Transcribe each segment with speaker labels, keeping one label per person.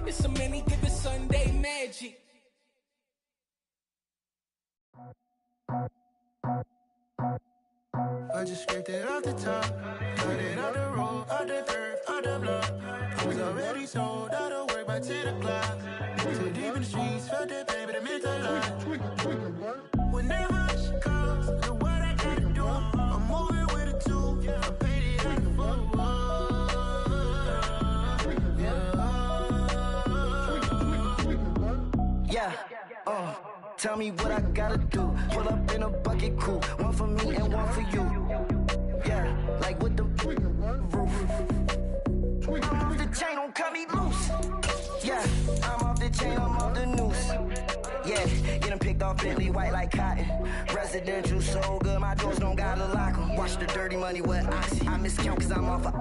Speaker 1: It's a many given Sunday magic.
Speaker 2: I just scraped it off the top, cut it out the road, out the dirt, out the block. I was already sold out of work by 10 o'clock. Too deep in the streets, felt that baby, that meant a lot. Whenever she calls, do what I gotta do. I'm moving with a two, I paid it out the full.
Speaker 3: Tell me what I gotta do. Pull up in a bucket crew, one for me and one for you. Yeah, like with the roof. I'm off the chain, don't cut me loose. Yeah, I'm off the chain, I'm off the noose. Yeah, getting picked off Bentley, white like cotton. Residential so good, my doors don't gotta lock 'em. Watch the dirty money with oxy. I miscount cause I'm off a...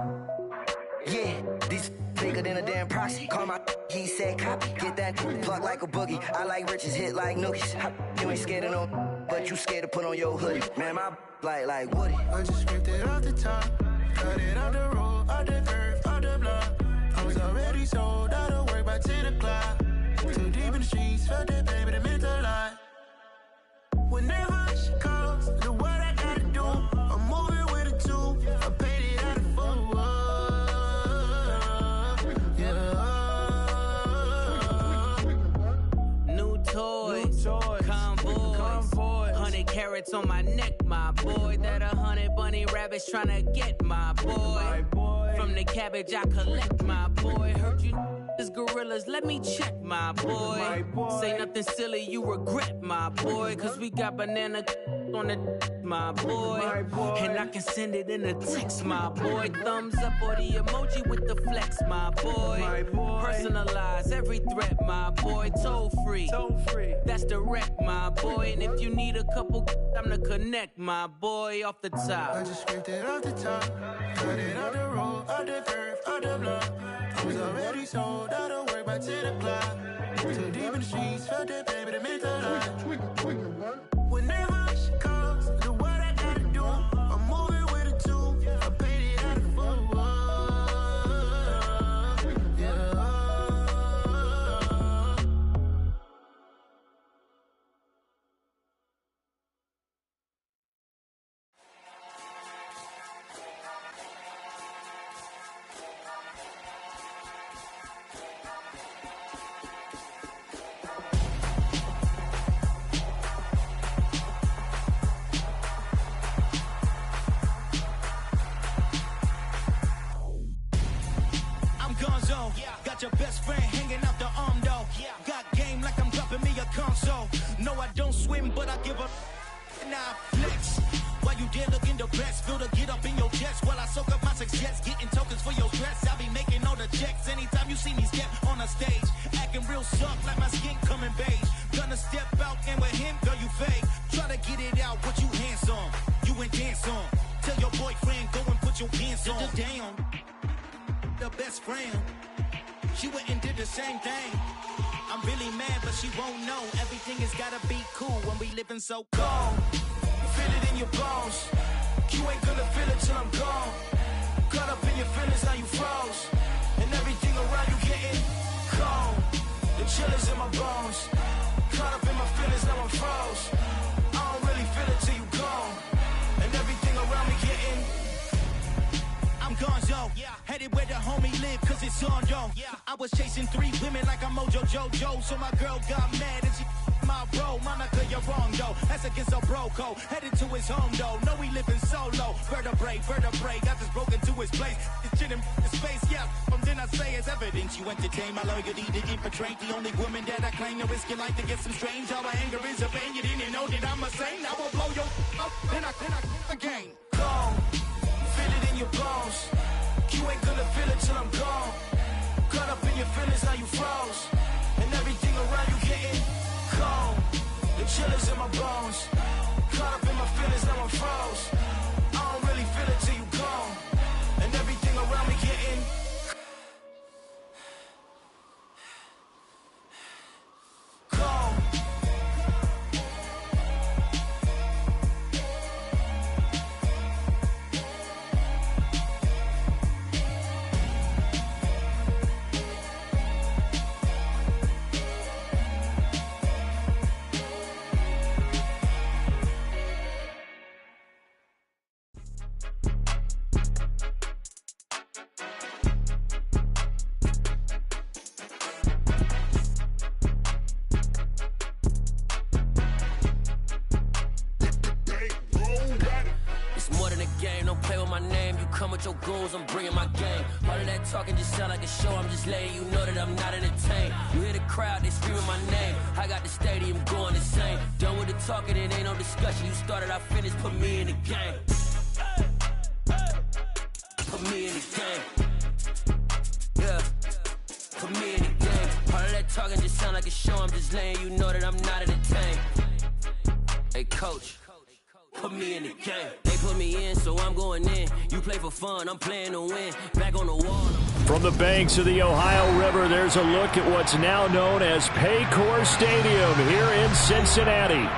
Speaker 3: Yeah, these bigger than a damn proxy. Call my he said copy. Get that plug like a boogie. I like riches, hit like nookies. You ain't scared of no, but you scared to put on your hoodie. Man, my like Woody.
Speaker 2: I just scraped it off the top, cut it out the road, out the dirt, out the block. I was already sold out of work by 10 o'clock. Too deep in the streets, felt that baby, that meant a lot. Whenever she calls, do what I gotta do. I'm moving with a two, I paid it out of full.
Speaker 1: Convoy, 100 carats on my neck, my boy. That 100 bunny rabbits tryna get my boy. From the cabbage I collect, my boy. Heard you is gorillas, let me check, my boy. Say nothing silly, you regret, my boy. Cause we got banana on the my boy. And I can send it in a text, my boy. Thumbs up or the emoji with the flex, my boy. Personalize every threat, my boy. Toll free, that's direct, my boy. And if you need a couple, I'm to connect, my boy, off the top.
Speaker 2: I just scraped it off the top, cut it out the road, out the dirt, out the block. I was already sold out of work by 10 o'clock. Too deep in the streets, felt that baby, that meant a lot. Whenever she calls, do what I gotta do. I'm moving with a two, I paid it out of full.
Speaker 4: Got your best friend hanging out the arm though. Got game like I'm dropping me a console. No, I don't swim, but I give a nah flex. While you there looking the best, feel the get up in your chest while I soak up my success, getting tokens for your dress. I be making all the checks anytime you see me step on a stage, acting real suck like my skin coming beige. Gonna step out and with him, girl, you fake. Try to get it out, what you handsome, you and dance on. Tell your boyfriend go and put your pants on. Down, the best friend. She went and did the same thing. I'm really mad, but she won't know. Everything has gotta be cool when we living so cold. Feel it in your bones. You ain't gonna feel it till I'm gone. Caught up in your feelings, now you froze. And everything around you getting cold. The chill is in my bones. Caught up in my feelings, now I'm froze. I don't really feel it till you gone. And everything around me getting I'm gonzo, headed where the homie live, cause it's on, yo. I was chasing 3 women like I'm Mojo Jojo, so my girl got mad and she my bro. Monica, you're wrong, though. That's against a bro code. Headed to his home, though. No, he living solo. Vertebrae, got this broken to his place. It's shit in his face, yeah. From then I say it's evidence. You entertain my loyalty to infiltrate. The only woman that I claim to risk your life to get some strange. All my anger is a pain. You didn't know that I'm a saint. I will blow your up, then I again. Go. Feel it in your bones. You ain't gonna feel it till I'm gone. Caught up in your feelings, now you froze. And everything around you getting cold. The chill is in my bones. Caught up in my feelings, now I'm froze. I don't really feel it till you gone. And everything around me getting cold.
Speaker 5: come with your goons, I'm bringing my gang. All of that talking just sound like a show, I'm just letting you know that I'm not entertained. You hear the crowd, they screaming my name. I got the stadium going insane. Done with the talking, it ain't no discussion. You started, I finished, put me in the game. Put me in the game. Yeah. Put me in the game. All of that talking just sound like a show, I'm just letting you know that I'm not entertained. Hey, coach. Put me in the game. They put me in, so I'm going in. You play for fun, I'm playing to win. Back on the wall.
Speaker 6: From the banks of the Ohio River, there's a look at what's now known as Paycor Stadium here in Cincinnati.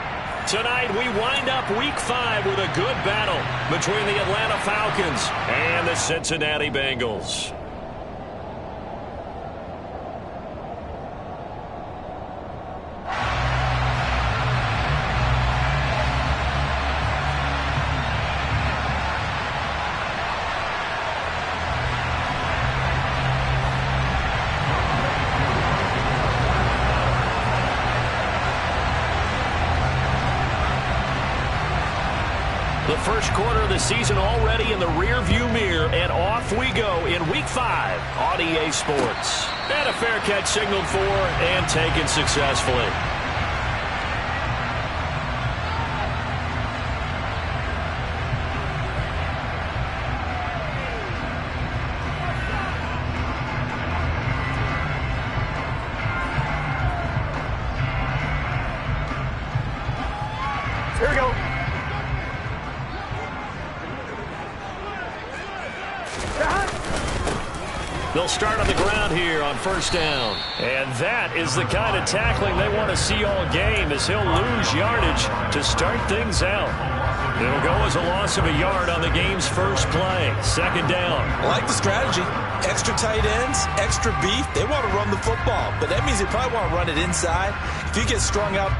Speaker 6: Tonight, we wind up Week 5 with a good battle between the Atlanta Falcons and the Cincinnati Bengals. The first quarter of the season already in the rearview mirror, and off we go in Week 5 on EA Sports. And a fair catch signaled for and taken successfully. Here we go. They'll start on the ground here on first down. And that is the kind of tackling they want to see all game, as he'll lose yardage to start things out. It'll go as a loss of a yard on the game's first play. Second down.
Speaker 7: I like the strategy. Extra tight ends, extra beef. They want to run the football, but that means they probably want to run it inside. If you get strung out.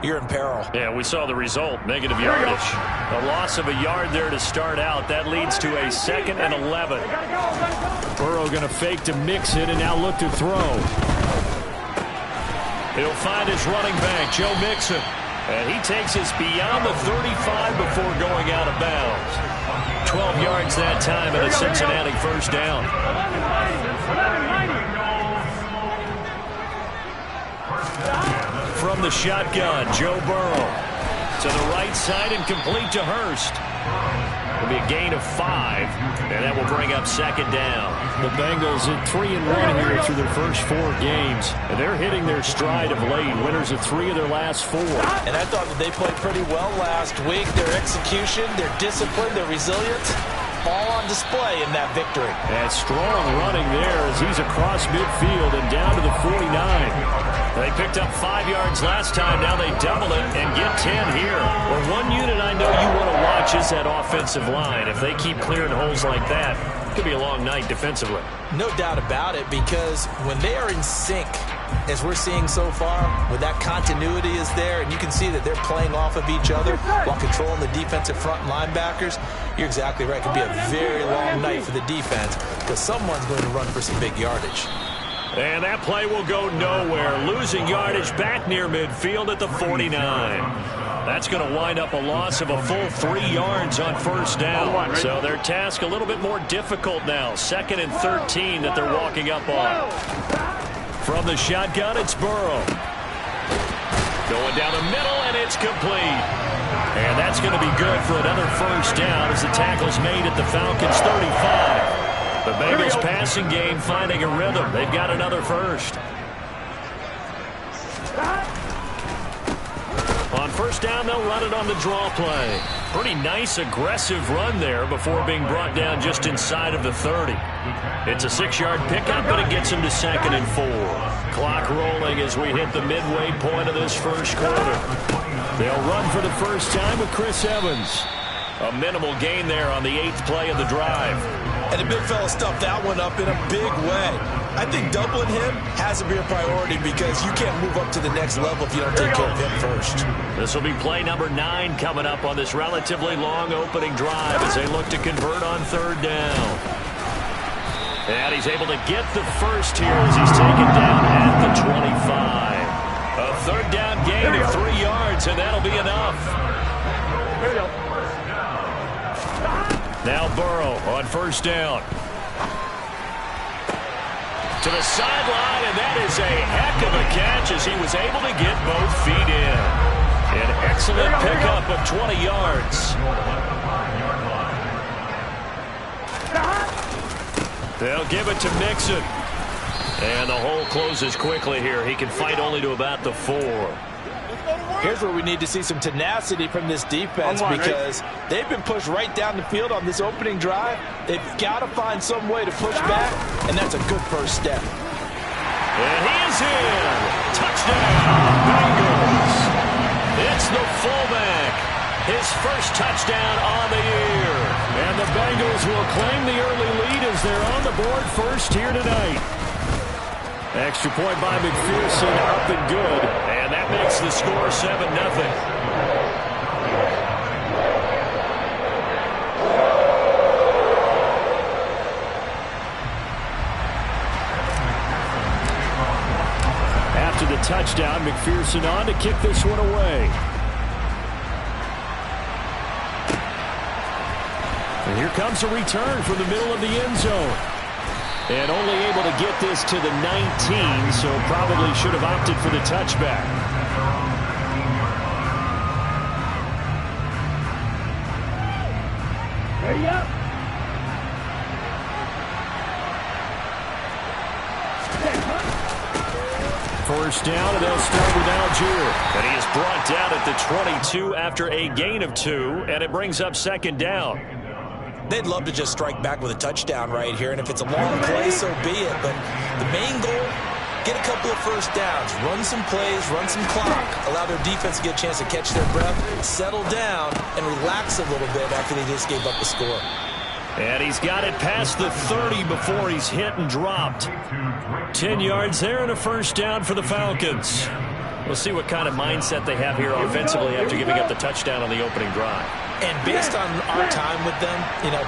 Speaker 7: You're in peril.
Speaker 6: Yeah, we saw the result. Negative yardage. A loss of a yard there to start out. That leads to a 2nd and 11. Burrow going to fake to mix it and now look to throw. He'll find his running back, Joe Mixon. And he takes us beyond the 35 before going out of bounds. 12 yards that time and a Cincinnati first down. From the shotgun, Joe Burrow to the right side and complete to Hurst. It'll be a gain of 5, and that will bring up second down. The Bengals at 3-1 here through their first 4 games, and they're hitting their stride of late. Winners of 3 of their last 4.
Speaker 7: And I thought that they played pretty well last week. Their execution, their discipline, their resilience, all on display in that victory.
Speaker 6: And strong running there as he's across midfield and down to the 49. They picked up 5 yards last time. Now they double it and get 10 here. Well, one unit I know you want to watch is that offensive line. If they keep clearing holes like that, it could be a long night defensively.
Speaker 7: No doubt about it, because when they are in sync, as we're seeing so far, when that continuity is there, and you can see that they're playing off of each other while controlling the defensive front and linebackers, you're exactly right. It could be a very long night for the defense, because someone's going to run for some big yardage.
Speaker 6: And that play will go nowhere. Losing yardage back near midfield at the 49. That's going to wind up a loss of a full 3 yards on first down. So their task a little bit more difficult now. 2nd and 13 that they're walking up on. From the shotgun, it's Burrow. Going down the middle, and it's complete. And that's going to be good for another first down as the tackle's made at the Falcons' 35. The Bengals passing game finding a rhythm. They've got another first. On first down, they'll run it on the draw play. Pretty nice, aggressive run there before being brought down just inside of the 30. It's a 6-yard pickup, but it gets them to 2nd and 4. Clock rolling as we hit the midway point of this first quarter. They'll run for the first time with Chris Evans. A minimal gain there on the 8th play of the drive.
Speaker 7: And the big fella stuffed that one up in a big way. I think doubling him has to be a priority because you can't move up to the next level if you don't take care of him first.
Speaker 6: This will be play number 9 coming up on this relatively long opening drive as they look to convert on 3rd down. And he's able to get the first here as he's taken down at the 25. A 3rd down gain of 3 yards, and that'll be enough.
Speaker 8: Here you go.
Speaker 6: Now Burrow on 1st down. To the sideline, and that is a heck of a catch as he was able to get both feet in. An excellent pickup of 20 yards. They'll give it to Mixon. And the hole closes quickly here. He can fight only to about the 4.
Speaker 7: Here's where we need to see some tenacity from this defense because they've been pushed right down the field on this opening drive. They've got to find some way to push back, and that's a good first step.
Speaker 6: And he is in. Touchdown, Bengals. It's the fullback. His first touchdown on the year. And the Bengals will claim the early lead as they're on the board first here tonight. Extra point by McPherson, up and good. And that makes the score 7-0. After the touchdown, McPherson on to kick this one away. And here comes a return from the middle of the end zone. And only able to get this to the 19, so probably should have opted for the touchback.
Speaker 8: There you go.
Speaker 6: First down, and they'll start with Algier. And he is brought down at the 22 after a gain of 2, and it brings up 2nd down.
Speaker 7: They'd love to just strike back with a touchdown right here, and if it's a long play, so be it. But the main goal, get a couple of first downs, run some plays, run some clock, allow their defense to get a chance to catch their breath, settle down, and relax a little bit after they just gave up the score.
Speaker 6: And he's got it past the 30 before he's hit and dropped. 10 yards there and a first down for the Falcons. We'll see what kind of mindset they have here offensively after giving up the touchdown on the opening drive.
Speaker 7: And based on our time with them,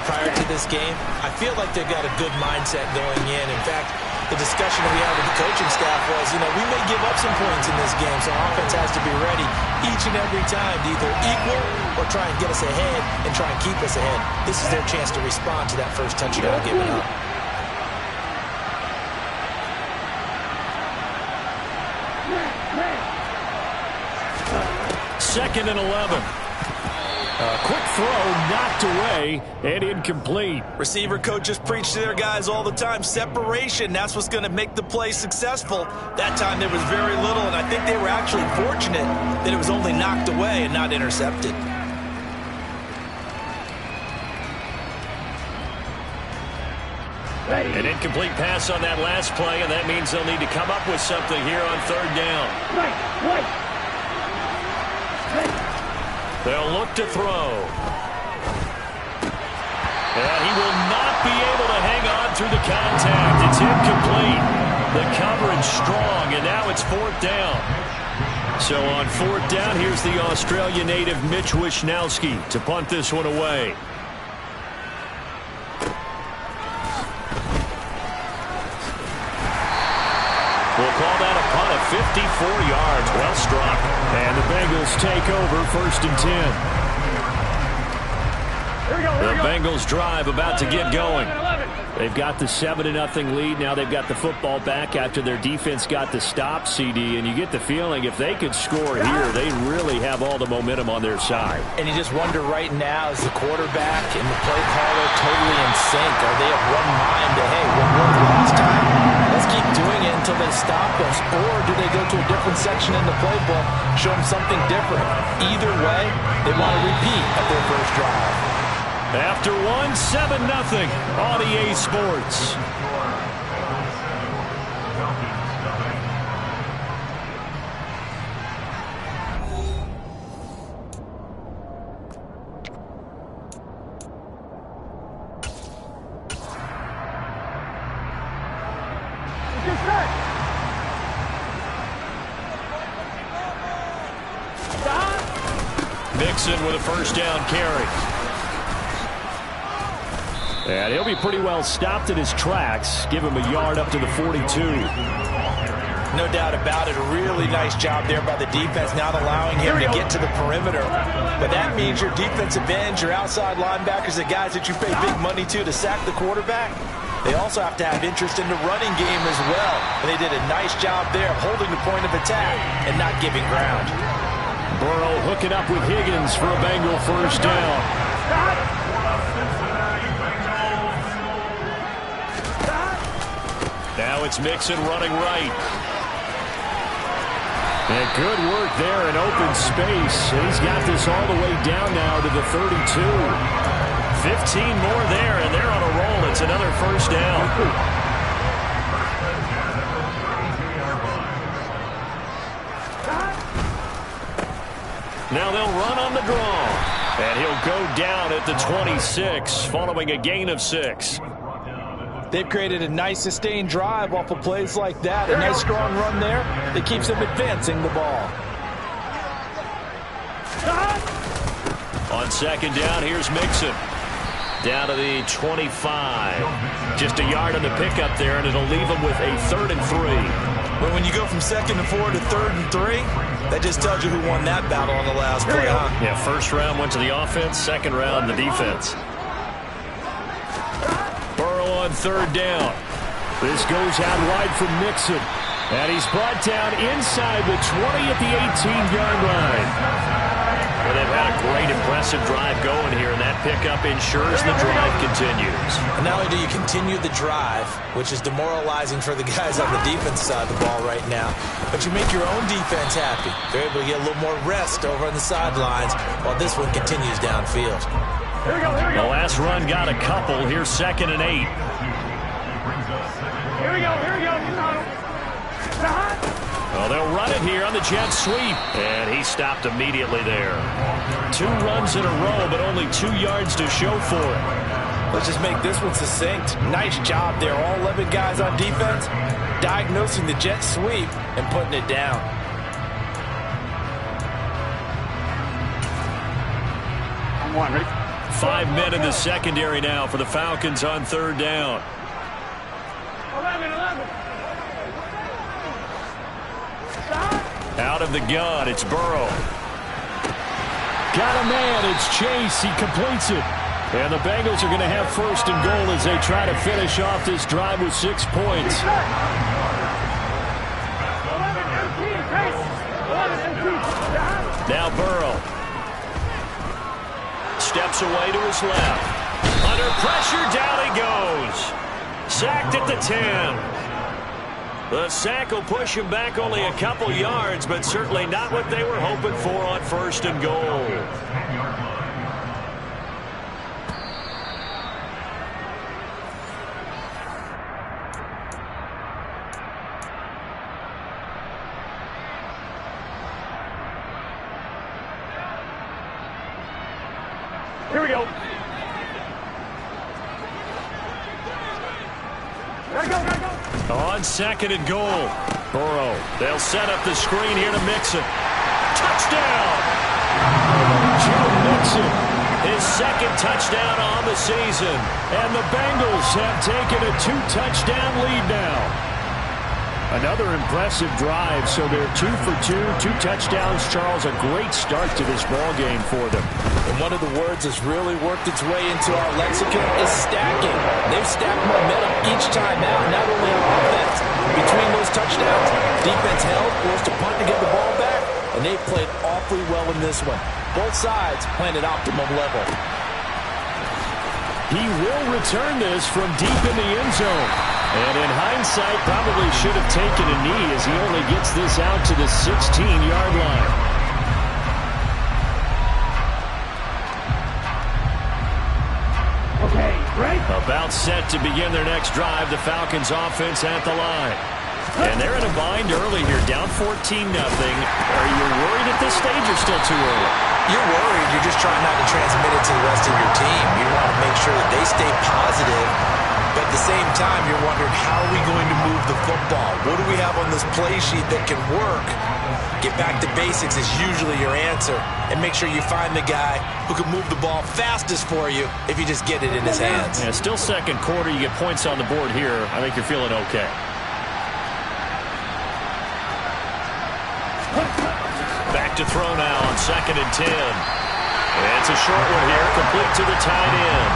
Speaker 7: prior to this game, I feel like they've got a good mindset going in. In fact, the discussion we had with the coaching staff was, we may give up some points in this game, so offense has to be ready each and every time to either equal or try and get us ahead and try and keep us ahead. This is their chance to respond to that first touchdown given up.
Speaker 6: Second and 11. A quick throw knocked away and incomplete.
Speaker 7: Receiver coaches preach to their guys all the time. Separation, that's what's going to make the play successful. That time there was very little, and I think they were actually fortunate that it was only knocked away and not intercepted.
Speaker 6: An incomplete pass on that last play, and that means they'll need to come up with something here on 3rd down. They'll look to throw. And he will not be able to hang on through the contact. It's incomplete. The coverage strong, and now it's 4th down. So on 4th down, here's the Australia native Mitch Wishnowsky to punt this one away. We'll call that a punt of 54 yards. Well struck. And the Bengals take over 1st and 10. The Bengals drive about to get going. They've got the 7-0 lead. Now they've got the football back after their defense got the stop, CD. And you get the feeling if they could score here, they really have all the momentum on their side.
Speaker 7: And you just wonder right now, is the quarterback and the play caller totally in sync? Are they of one mind to, hey, what worked last time? Let's keep doing it until they stop us. Or do they go to a different section in the playbook, show them something different? Either way, they want to repeat at their first drive.
Speaker 6: After 7-0 on EA Sports. Mixon with a first down carry. And he'll be pretty well stopped in his tracks. Give him a yard up to the 42.
Speaker 7: No doubt about it. A really nice job there by the defense, not allowing him to get to the perimeter. But that means your defensive ends, your outside linebackers, the guys that you pay big money to sack the quarterback, they also have to have interest in the running game as well. And they did a nice job there of holding the point of attack and not giving ground.
Speaker 6: Burrow hooking up with Higgins for a Bengal first down. Now it's Mixon running right. And good work there in open space. He's got this all the way down now to the 32. 15 more there, and they're on a roll. It's another first down. Now they'll run on the draw. And he'll go down at the 26 following a gain of 6.
Speaker 7: They've created a nice sustained drive off of plays like that. A nice strong run there that keeps them advancing the ball.
Speaker 6: On second down, here's Mixon. Down to the 25. Just a yard on the pickup there, and it'll leave them with a 3rd and 3.
Speaker 7: But when you go from 2nd and 4 to 3rd and 3, that just tells you who won that battle on the last play, huh?
Speaker 6: Yeah, first round went to the offense, second round the defense. On 3rd down. This goes out wide from Mixon. And he's brought down inside the 20 at the 18-yard line. Well, they've had a great, impressive drive going here, and that pickup ensures the drive continues.
Speaker 7: And not only do you continue the drive, which is demoralizing for the guys on the defense side of the ball right now, but you make your own defense happy. They're able to get a little more rest over on the sidelines while this one continues downfield.
Speaker 6: Here we go, here we go. The last run got a couple. Here's 2nd and 8.
Speaker 8: Here we go, here we go.
Speaker 6: Well, they'll run it here on the jet sweep. And he stopped immediately there. 2 runs in a row, but only 2 yards to show for it.
Speaker 7: Let's just make this one succinct. Nice job there. All 11 guys on defense diagnosing the jet sweep and putting it down.
Speaker 8: Come on, ready?
Speaker 6: 5 men in the secondary now for the Falcons on 3rd down.
Speaker 8: 11.
Speaker 6: Out of the gun, it's Burrow. Got a man, it's Chase. He completes it. And the Bengals are going to have 1st and goal as they try to finish off this drive with 6 points.
Speaker 8: 11, 18,
Speaker 6: Now Burrow. Steps away to his left. Under pressure, down he goes. Sacked at the 10. The sack will push him back only a couple yards, but certainly not what they were hoping for on 1st and goal.
Speaker 8: Here we go. Gotta go.
Speaker 6: On 2nd and goal. Burrow. They'll set up the screen here to Mixon. Touchdown! Joe Mixon. His 2nd touchdown on the season. And the Bengals have taken a 2-touchdown lead now. Another impressive drive, so they're 2 for 2, 2 touchdowns. Charles, a great start to this ball game for them.
Speaker 7: And one of the words that's really worked its way into our lexicon is stacking. They've stacked momentum each time out, not only on offense. Between those touchdowns, defense held, forced a punt to get the ball back, and they played awfully well in this one. Both sides playing at optimum level.
Speaker 6: He will return this from deep in the end zone. And in hindsight, probably should have taken a knee as he only gets this out to the 16-yard line.
Speaker 8: Okay, ready?
Speaker 6: About set to begin their next drive, the Falcons offense at the line. And they're in a bind early here, down 14-0. Are you worried at this stage or still too early?
Speaker 7: You're worried. You're just trying not to transmit it to the rest of your team. You want to make sure that they stay positive But at the same time, you're wondering, how are we going to move the football? What do we have on this play sheet that can work? Get back to basics is usually your answer. And make sure you find the guy who can move the ball fastest for you if you just get it in his hands.
Speaker 6: Yeah, still second quarter. You get points on the board here. I think you're feeling okay. Back to throw now on 2nd and 10. And it's a short one here, complete to the tight end.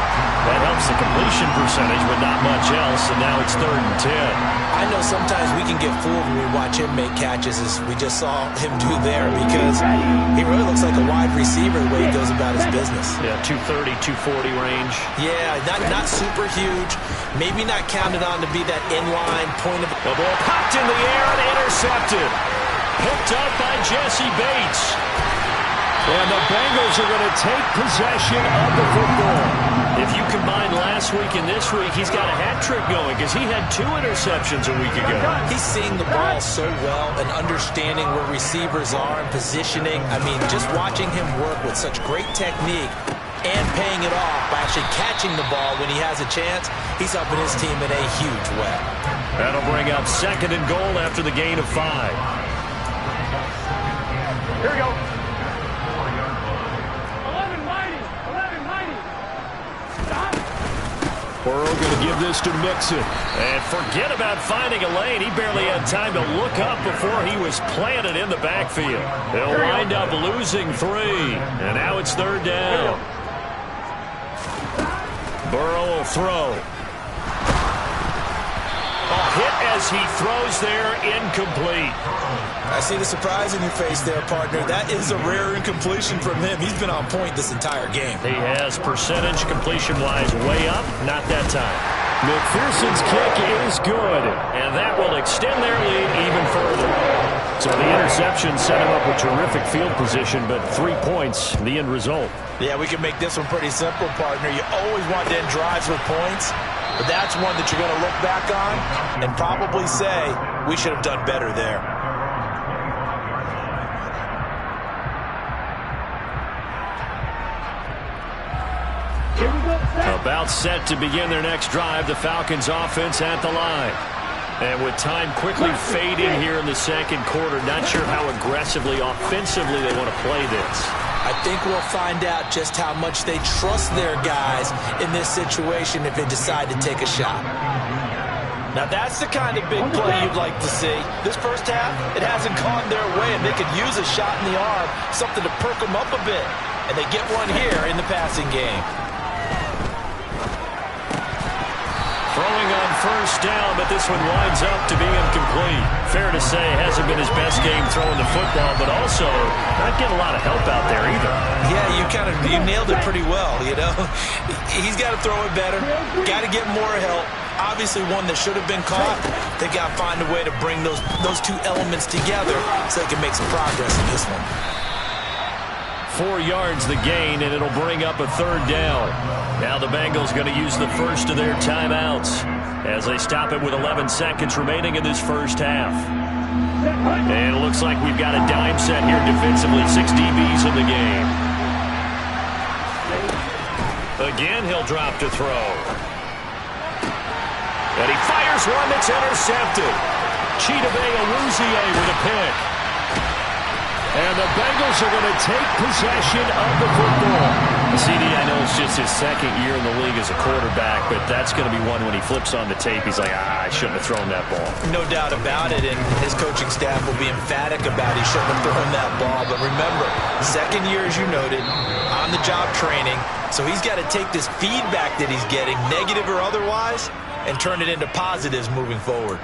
Speaker 6: That helps the completion percentage, but not much else, and now it's 3rd and 10.
Speaker 7: I know sometimes we can get fooled when we watch him make catches, as we just saw him do there, because he really looks like a wide receiver the way he goes about his business.
Speaker 6: Yeah, 230, 240 range.
Speaker 7: Yeah, not super huge. Maybe not counted on to be that inline point of...
Speaker 6: The ball popped in the air and intercepted. Picked up by Jesse Bates. And the Bengals are going to take possession of the football. If you combine last week and this week, he's got a hat trick going because he had 2 interceptions a week ago.
Speaker 7: He's seeing the ball so well and understanding where receivers are and positioning. I mean, just watching him work with such great technique and paying it off by actually catching the ball when he has a chance, he's helping his team in a huge way.
Speaker 6: That'll bring up 2nd and goal after the gain of 5.
Speaker 8: Here we go.
Speaker 6: Burrow going to give this to Mixon. And forget about finding a lane. He barely had time to look up before he was planted in the backfield. They'll wind up losing 3. And now it's 3rd down. Burrow will throw. A hit as he throws there, incomplete.
Speaker 7: I see the surprise in your face there, partner. That is a rare incompletion from him. He's been on point this entire game.
Speaker 6: He has percentage completion-wise way up, not that time. McPherson's kick is good, and that will extend their lead even further. So the interception set him up with terrific field position, but 3 points, the end result.
Speaker 7: Yeah, we can make this one pretty simple, partner. You always want to end drives with points, but that's one that you're going to look back on and probably say, we should have done better there.
Speaker 6: About set to begin their next drive, the Falcons offense at the line. And with time quickly fading here in the second quarter, not sure how aggressively, offensively they want to play this.
Speaker 7: I think we'll find out just how much they trust their guys in this situation if they decide to take a shot. Now that's the kind of big play you'd like to see. This first half, it hasn't gone their way, and they could use a shot in the arm, something to perk them up a bit. And they get one here in the passing game.
Speaker 6: Throwing on first down, but this one winds up to be incomplete. Fair to say, hasn't been his best game throwing the football, but also not getting a lot of help out there either.
Speaker 7: Yeah, you nailed it pretty well, you know. He's got to throw it better, got to get more help. Obviously one that should have been caught. They got to find a way to bring those 2 elements together so they can make some progress in this one.
Speaker 6: 4 yards the gain, and it'll bring up a 3rd down. Now the Bengals going to use the first of their timeouts as they stop it with 11 seconds remaining in this first half. And it looks like we've got a dime set here defensively, 6 DBs in the game. Again, he'll drop to throw. And he fires one that's intercepted. Chidobe Awuzie with a pick. And the Bengals are going to take possession of the football. CD, I know it's just his 2nd year in the league as a quarterback, but that's going to be one when he flips on the tape, he's like, I shouldn't have thrown that ball.
Speaker 7: No doubt about it, and his coaching staff will be emphatic about he shouldn't have thrown that ball. But remember, 2nd year, as you noted, on-the-job training, so he's got to take this feedback that he's getting, negative or otherwise, and turn it into positives moving forward.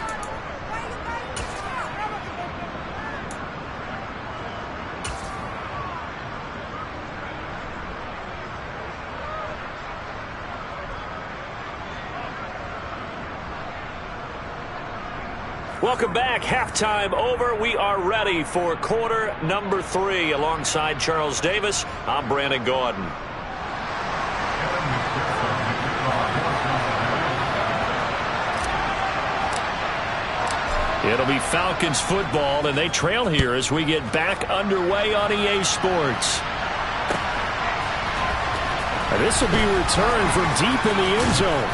Speaker 6: Welcome back. Halftime over. We are ready for quarter number 3. Alongside Charles Davis, I'm Brandon Gaudin. It'll be Falcons football, and they trail here as we get back underway on EA Sports. And this will be returned from deep in the end zone.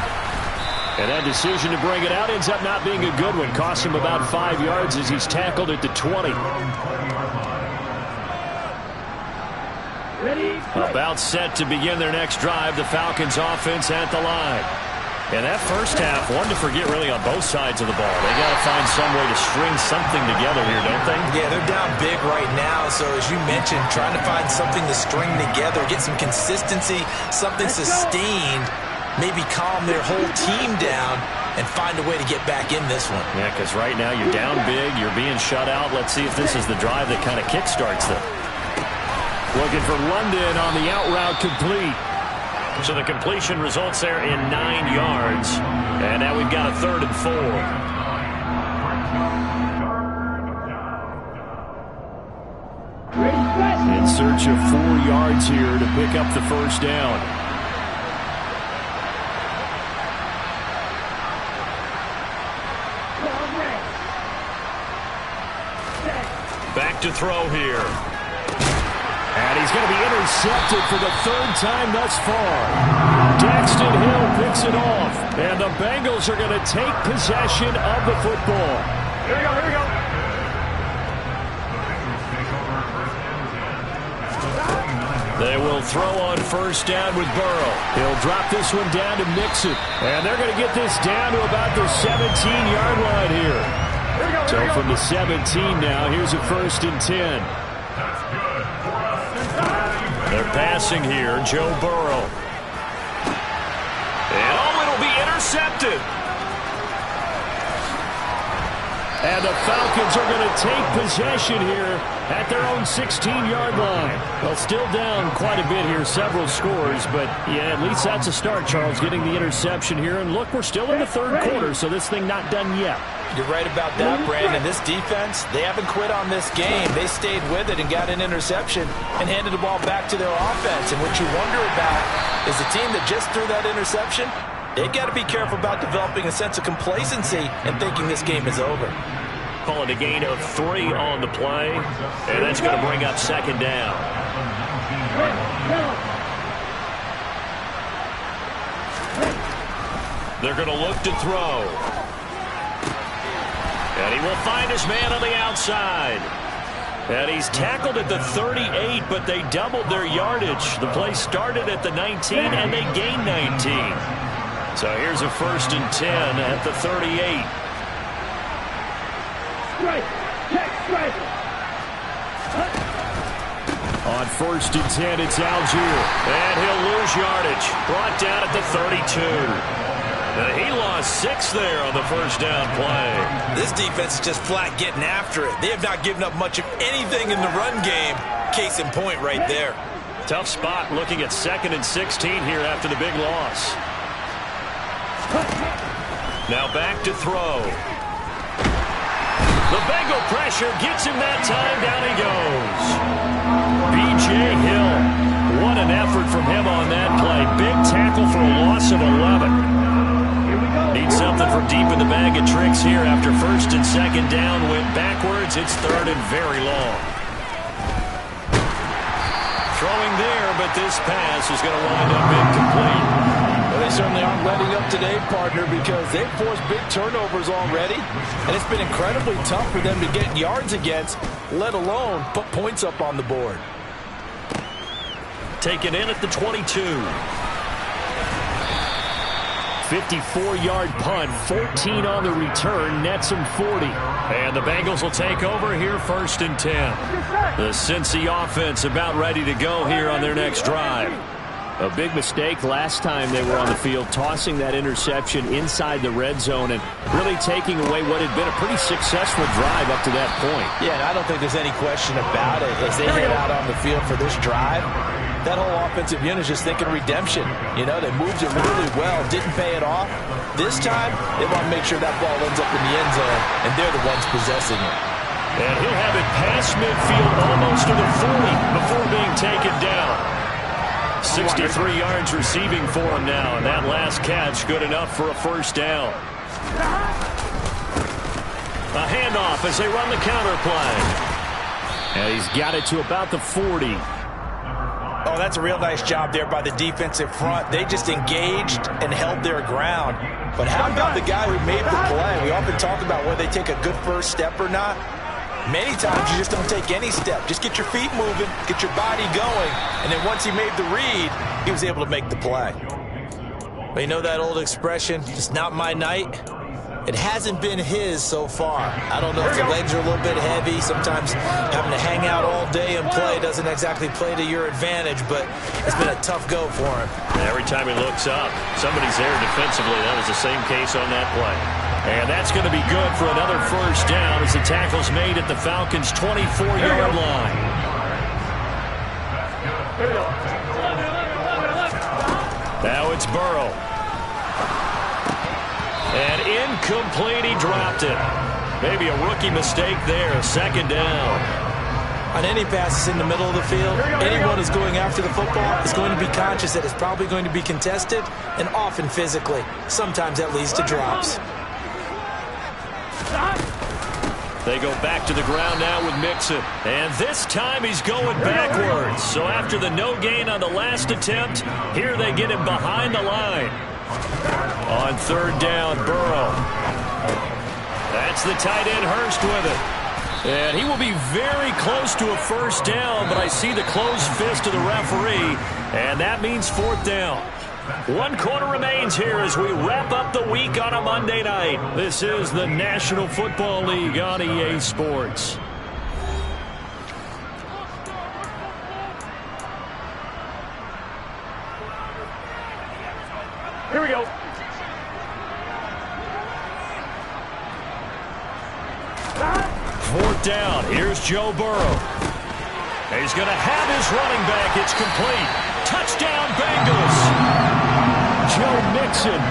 Speaker 6: And that decision to bring it out ends up not being a good one. Costs him about 5 yards as he's tackled at the 20. About set to begin their next drive. The Falcons offense at the line. And that first half, one to forget really on both sides of the ball. They got to find some way to string something together here, don't they?
Speaker 7: Yeah, they're down big right now. So as you mentioned, trying to find something to string together, get some consistency, something sustained, maybe calm their whole team down and find a way to get back in this one.
Speaker 6: Yeah, because right now you're down big, you're being shut out. Let's see if this is the drive that kind of kickstarts them. Looking for London on the out route complete. So the completion results there in 9 yards. And now we've got a 3rd and 4. In search of 4 yards here to pick up the first down. Back to throw here. And he's going to be intercepted for the 3rd time thus far. Daxton Hill picks it off. And the Bengals are going to take possession of the football.
Speaker 8: Here we go, here we go.
Speaker 6: They will throw on first down with Burrow. He'll drop this one down to Mixon. And they're going to get this down to about the 17-yard line here. So from the 17 now, here's a 1st and 10. They're passing here, Joe Burrow. And it'll be intercepted. And the Falcons are going to take possession here at their own 16-yard line. Well, still down quite a bit here, several scores, but yeah, at least that's a start, Charles, getting the interception here. And look, we're still in the 3rd quarter, so this thing not done yet.
Speaker 7: You're right about that, Brandon. This defense, they haven't quit on this game. They stayed with it and got an interception and handed the ball back to their offense. And what you wonder about is the team that just threw that interception, they got to be careful about developing a sense of complacency and thinking this game is over.
Speaker 6: Call it a gain of 3 on the play, and that's going to bring up 2nd down. They're going to look to throw. And he will find his man on the outside. And he's tackled at the 38, but they doubled their yardage. The play started at the 19, and they gained 19. So here's a 1st and 10 at the 38. On 1st and 10, it's Algier. And he'll lose yardage. Brought down at the 32. He lost 6 there on the first down play.
Speaker 7: This defense is just flat getting after it. They have not given up much of anything in the run game. Case in point right there.
Speaker 6: Tough spot looking at 2nd and 16 here after the big loss. Now back to throw. The Bengal pressure gets him that time. Down he goes. B.J. Hill. What an effort from him on that play. Big tackle for a loss of 11. Need something from deep in the bag of tricks here after 1st and 2nd down. Went backwards. It's 3rd and very long. Throwing there, but this pass is going to wind up incomplete.
Speaker 7: Well, they certainly aren't letting up today, partner, because they've forced big turnovers already, and it's been incredibly tough for them to get yards against, let alone put points up on the board.
Speaker 6: Taken in at the 22. 54-yard punt, 14 on the return, nets him 40. And the Bengals will take over here 1st and 10. The Cincy offense about ready to go here on their next drive. A big mistake last time they were on the field, tossing that interception inside the red zone and really taking away what had been a pretty successful drive up to that point.
Speaker 7: Yeah, and I don't think there's any question about it. As they head out on the field for this drive, that whole offensive unit is just thinking redemption. You know, they moved it really well, didn't pay it off. This time, they want to make sure that ball ends up in the end zone, and they're the ones possessing it.
Speaker 6: And he'll have it past midfield almost to the 40 before being taken down. 63 yards receiving for him now, and that last catch good enough for a first down. A handoff as they run the counter play. And he's got it to about the 40.
Speaker 7: Oh, that's a real nice job there by the defensive front. They just engaged and held their ground. But how about the guy who made the play? We often talk about whether they take a good first step or not. Many times you just don't take any step. Just get your feet moving, get your body going, and then once he made the read, he was able to make the play. But you know that old expression, just not my night? It hasn't been his so far. I don't know if the legs are a little bit heavy. Sometimes having to hang out all day and play doesn't exactly play to your advantage, but it's been a tough go for him.
Speaker 6: Every time he looks up, somebody's there defensively. That was the same case on that play. And that's going to be good for another first down as the tackle's made at the Falcons' 24-yard line. Now it's Burrow. And incomplete, he dropped it. Maybe a rookie mistake there, second down.
Speaker 7: On any passes in the middle of the field, anyone who's going after the football is going to be conscious that it's probably going to be contested and often physically. Sometimes that leads to drops.
Speaker 6: They go back to the ground now with Mixon. And this time he's going backwards. So after the no gain on the last attempt, here they get him behind the line. On third down, Burrow. That's the tight end, Hurst, with it. And he will be very close to a first down, but I see the closed fist of the referee, and that means fourth down. 1 quarter remains here as we wrap up the week on a Monday night. This is the National Football League on EA Sports.
Speaker 8: Here we go.
Speaker 6: Fourth down. Here's Joe Burrow. He's going to have his running back. It's complete. Touchdown, Bengals. Joe Mixon,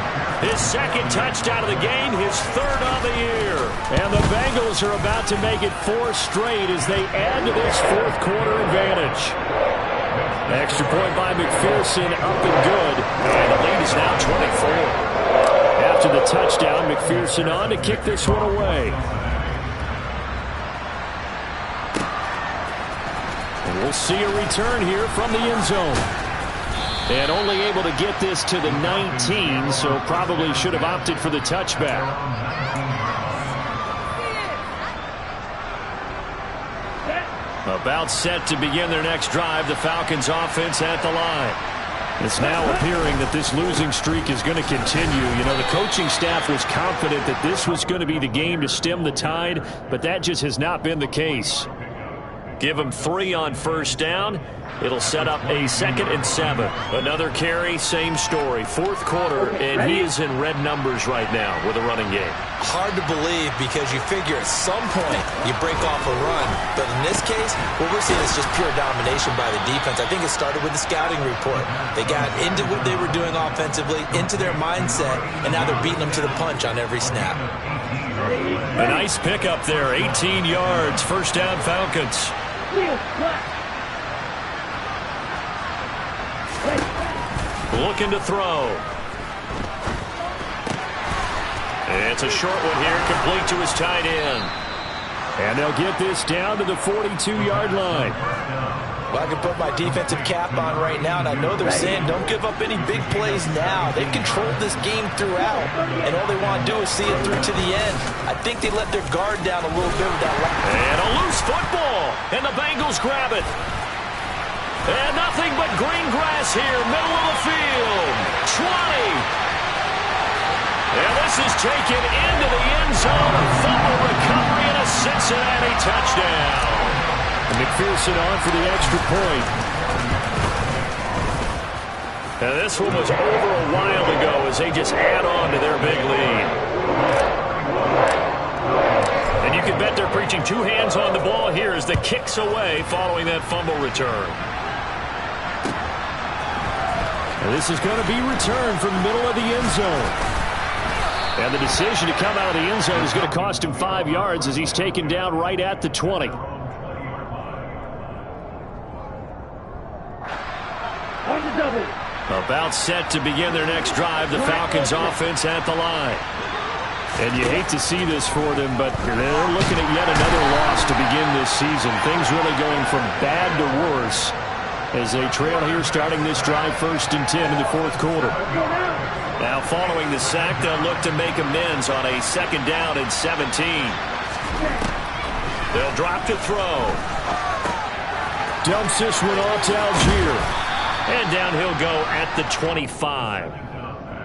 Speaker 6: his second touchdown of the game, his third on the year. And the Bengals are about to make it 4 straight as they add to this fourth quarter advantage. Extra point by McPherson, up and good. And the lead is now 24. After the touchdown, McPherson on to kick this one away. And we'll see a return here from the end zone. And only able to get this to the 19, so probably should have opted for the touchback. About set to begin their next drive, the Falcons offense at the line. It's now appearing that this losing streak is going to continue. You know, the coaching staff was confident that this was going to be the game to stem the tide, but that just has not been the case. Give them 3 on first down. It'll set up a 2nd and 7. Another carry, same story. Fourth quarter, and he is in red numbers right now with a running game.
Speaker 7: Hard to believe because you figure at some point you break off a run. But in this case, what we're seeing is just pure domination by the defense. I think it started with the scouting report. They got into what they were doing offensively, into their mindset, and now they're beating them to the punch on every snap.
Speaker 6: A nice pickup there, 18 yards, first down Falcons. Looking to throw. It's a short one here, complete to his tight end. And they'll get this down to the 42-yard line.
Speaker 7: Well, I can put my defensive cap on right now, and I know they're saying don't give up any big plays now. They've controlled this game throughout, and all they want to do is see it through to the end. I think they let their guard down a little bit with that.
Speaker 6: And a loose football, and the Bengals grab it. And nothing but green grass here, middle of the field. 20. And this is taken into the end zone. A fumble recovery and a Cincinnati touchdown. McPherson on for the extra point. Now this one was over a while ago as they just add on to their big lead. And you can bet they're preaching 2 hands on the ball here as the kick's away following that fumble return. And this is going to be returned from the middle of the end zone. And the decision to come out of the end zone is going to cost him 5 yards as he's taken down right at the 20. About set to begin their next drive, the Falcons offense at the line. And you hate to see this for them, but they're looking at yet another loss to begin this season. Things really going from bad to worse as they trail here starting this drive 1st and 10 in the 4th quarter. Now following the sack, they'll look to make amends on a 2nd down and 17. They'll drop to throw. Dumps this one off to Algier. And down he'll go at the 25.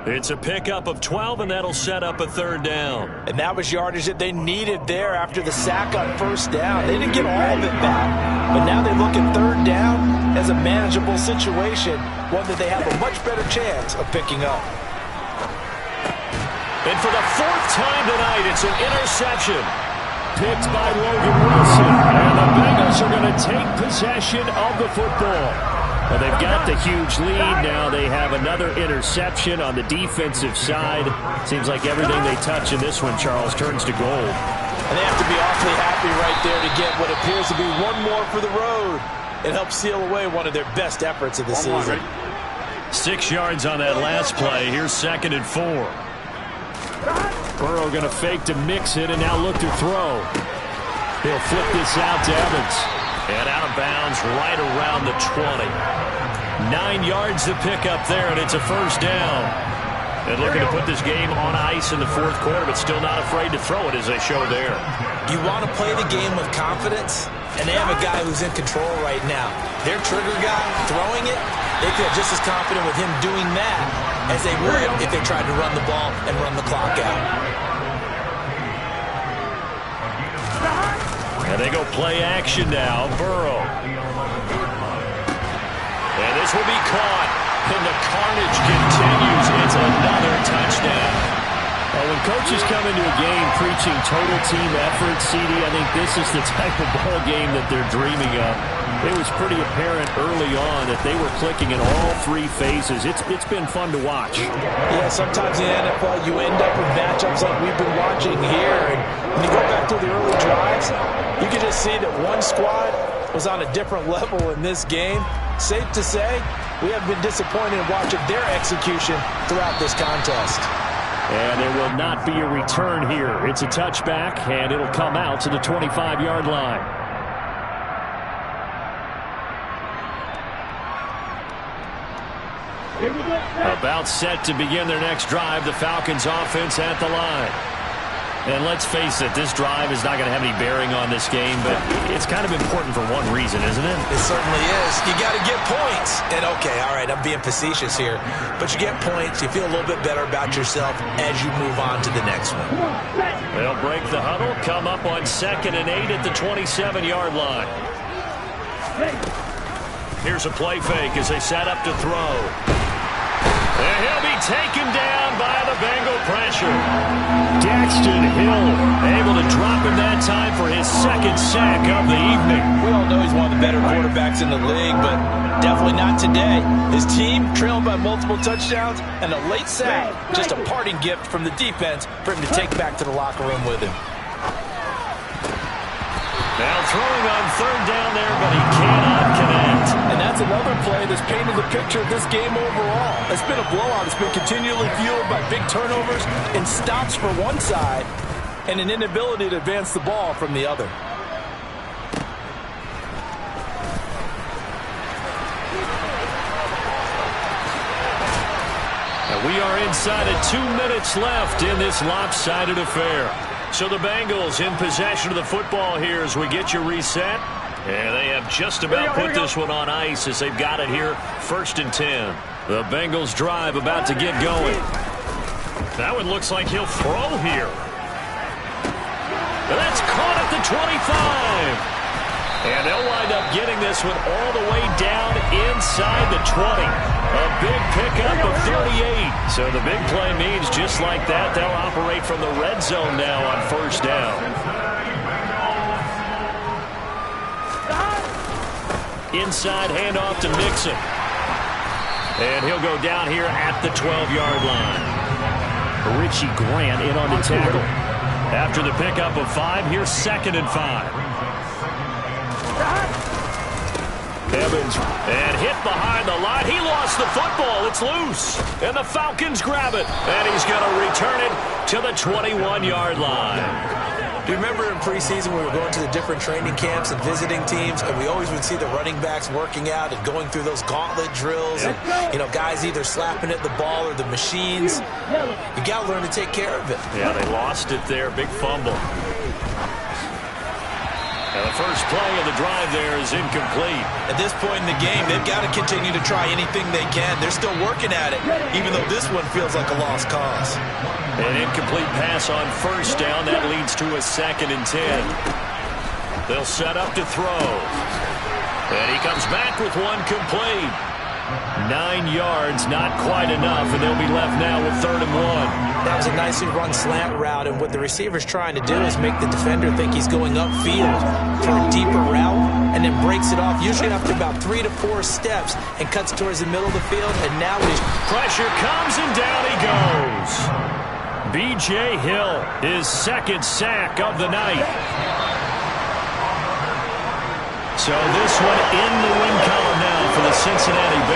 Speaker 6: It's a pickup of 12, and that'll set up a 3rd down.
Speaker 7: And that was yardage that they needed there after the sack on 1st down. They didn't get all of it back, but now they look at 3rd down as a manageable situation, one that they have a much better chance of picking up.
Speaker 6: And for the 4th time tonight, it's an interception. Picked by Logan Wilson. And the Bengals are going to take possession of the football. Well, they've got the huge lead. Now they have another interception on the defensive side. Seems like everything they touch in this one, Charles, turns to gold.
Speaker 7: And they have to be awfully happy right there to get what appears to be one more for the road. It helps seal away one of their best efforts of the season.
Speaker 6: 6 yards on that last play. Here's 2nd and 4. Burrow going to fake to mix it and now look to throw. He'll flip this out to Evans. And out of bounds right around the 20. 9 yards to pick up there, and it's a 1st down. And looking to put this game on ice in the 4th quarter, but still not afraid to throw it as they show there.
Speaker 7: You want to play the game with confidence, and they have a guy who's in control right now. Their trigger guy throwing it, they feel just as confident with him doing that as they would if they tried to run the ball and run the clock out.
Speaker 6: And they go play action now. Burrow. And this will be caught. And the carnage continues. It's another touchdown. Well, when coaches come into a game preaching total team effort, CD, I think this is the type of ball game that they're dreaming of. It was pretty apparent early on that they were clicking in all 3 phases. It's been fun to watch.
Speaker 7: Yeah, sometimes in the NFL you end up with matchups like we've been watching here. And when you go back to the early drives, you can just see that one squad was on a different level in this game. Safe to say, we have been disappointed in watching their execution throughout this contest.
Speaker 6: And there will not be a return here. It's a touchback, and it'll come out to the 25-yard line. About set to begin their next drive, the Falcons offense at the line. And let's face it, this drive is not going to have any bearing on this game, but it's kind of important for one reason, isn't it?
Speaker 7: It certainly is. You got to get points. And okay, all right, I'm being facetious here, but you get points, you feel a little bit better about yourself as you move on to the next one.
Speaker 6: They'll break the huddle, come up on 2nd and 8 at the 27-yard line. Here's a play fake as they set up to throw. And he'll be taken down by the Bengal pressure. Daxton Hill able to drop him that time for his 2nd sack of the evening.
Speaker 7: We all know he's one of the better quarterbacks in the league, but definitely not today. His team trailed by multiple touchdowns, and a late sack, just a parting gift from the defense for him to take back to the locker room with him.
Speaker 6: Now throwing on 3rd down there, but he cannot connect.
Speaker 7: And that's another play that's painted the picture of this game overall. It's been a blowout. It's been continually fueled by big turnovers and stops for one side and an inability to advance the ball from the other.
Speaker 6: And we are inside of 2 minutes left in this lopsided affair. So the Bengals in possession of the football here as we get you reset. And they have just about put this one on ice as they've got it here, 1st and 10. The Bengals drive about to get going. That one looks like he'll throw here. And that's caught at the 25. And they'll wind up getting this one all the way down inside the 20. A big pickup of 38. So the big play means just like that, they'll operate from the red zone now on 1st down. Inside handoff to Mixon. And he'll go down here at the 12-yard line. Richie Grant in on the tackle. After the pickup of 5, here's 2nd and 5. Evans, and hit behind the line. He lost the football. It's loose. And the Falcons grab it. And he's going to return it to the 21-yard line.
Speaker 7: Do you remember in preseason we were going to the different training camps and visiting teams, and we always would see the running backs working out and going through those gauntlet drills, and guys either slapping at the ball or the machines. You got to learn to take care of it.
Speaker 6: Yeah, they lost it there. Big fumble. And the first play of the drive there is incomplete.
Speaker 7: At this point in the game, they've got to continue to try anything they can. They're still working at it, even though this one feels like a lost cause.
Speaker 6: An incomplete pass on first down. That leads to a 2nd and 10. They'll set up to throw. And he comes back with one complete. 9 yards, not quite enough, and they'll be left now with 3rd and 1.
Speaker 7: That was a nicely run slant route, and what the receiver's trying to do is make the defender think he's going upfield for a deeper route, and then breaks it off, usually after about 3 to 4 steps, and cuts towards the middle of the field, and now he's...
Speaker 6: Pressure comes, and down he goes. B.J. Hill, his 2nd sack of the night. So this one in the win column now for the Cincinnati Bengals.